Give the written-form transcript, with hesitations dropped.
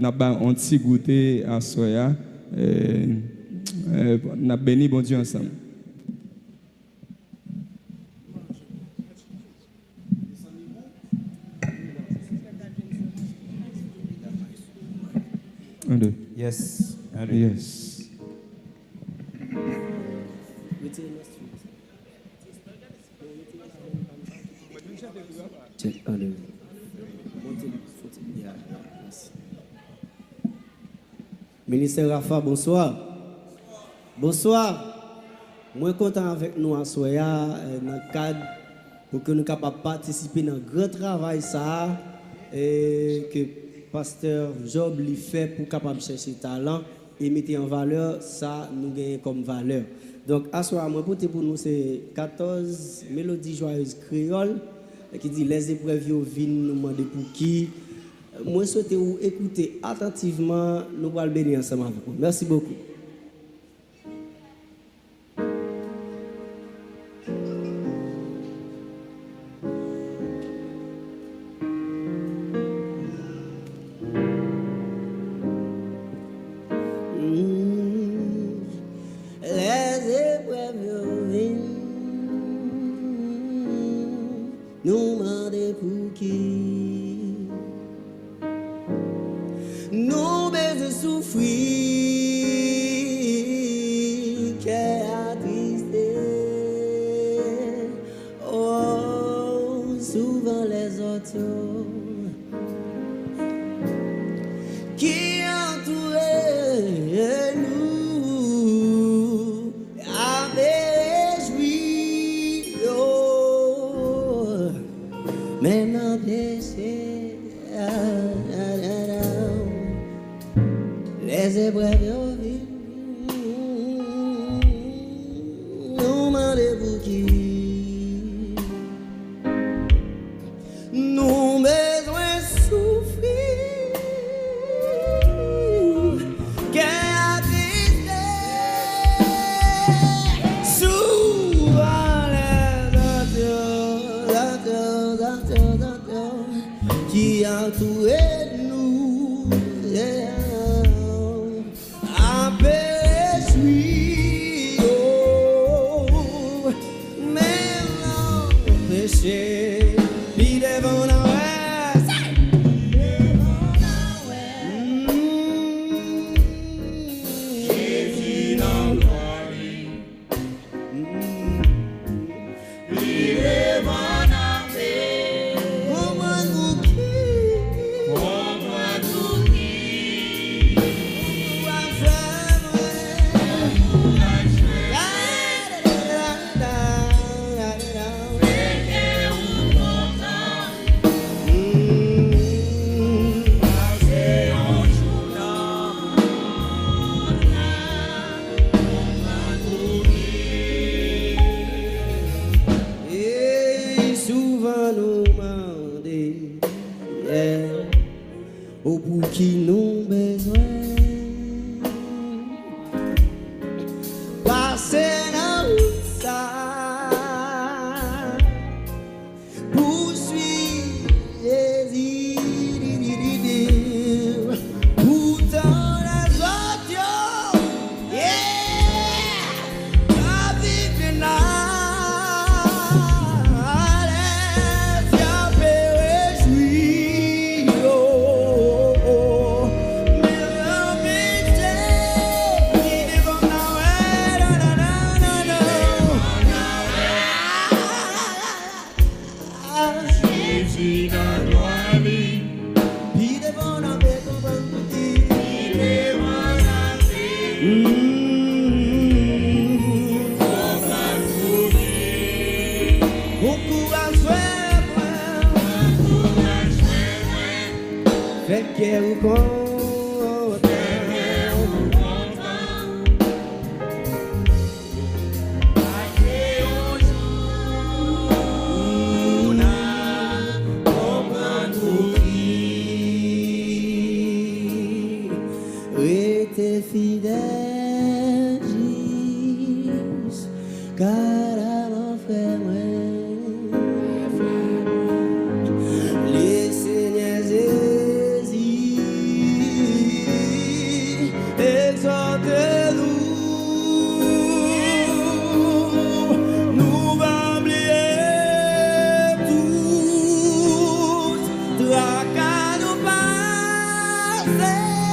un petit goûter à soya. N'a béni bon Dieu ensemble. Un, deux. Yes. Un, deux. Yes. Un, deux. Ministère Rapha, bonsoir. Bonsoir. Moi, content avec nous à Soya, dans le cadre pour que nous soyons capables de participer dans le grand travail ça, et que pasteur Job lui fait pour capable chercher talent et mettre en valeur ça nous gagne comme valeur. Donc à soir moi pour nous c'est 14 mélodies joyeuses créoles qui dit les épreuves viennent nous demander pour qui. Moi souhaite vous écouter attentivement, nous allons bénir ensemble avec vous. Merci beaucoup. Nous demandons pour qui nous besoin souffrir, qu'est attristé. Oh, souvent les autres qui entouraient nous avaient réjoui. Oh, maintenant péché, les épreuves nous demandons pour qui nous besoin souffrir, qu'est attristé. Souvent les autres qui entouraient nous a péché. Oh, mais non péché. Be devant la ouest. Jésus dans gloire. Be devant la paix. Comment nous qui? Comment nous qui? Comment faire et souvent nous demander, oh, pour qui nous besoin. Passer dans ça, poursuivre Jésus, pourtant les autres, yeah, la vie finale, les réjouis, oh, mais l'amitié qui devant la Jésus dans gloire, puis devant la paix, puis devant la paix, beaucoup à souhaiter, fait que vous restez fidèles jusqu'à mon frère. Les Seigneurs Jésus passer.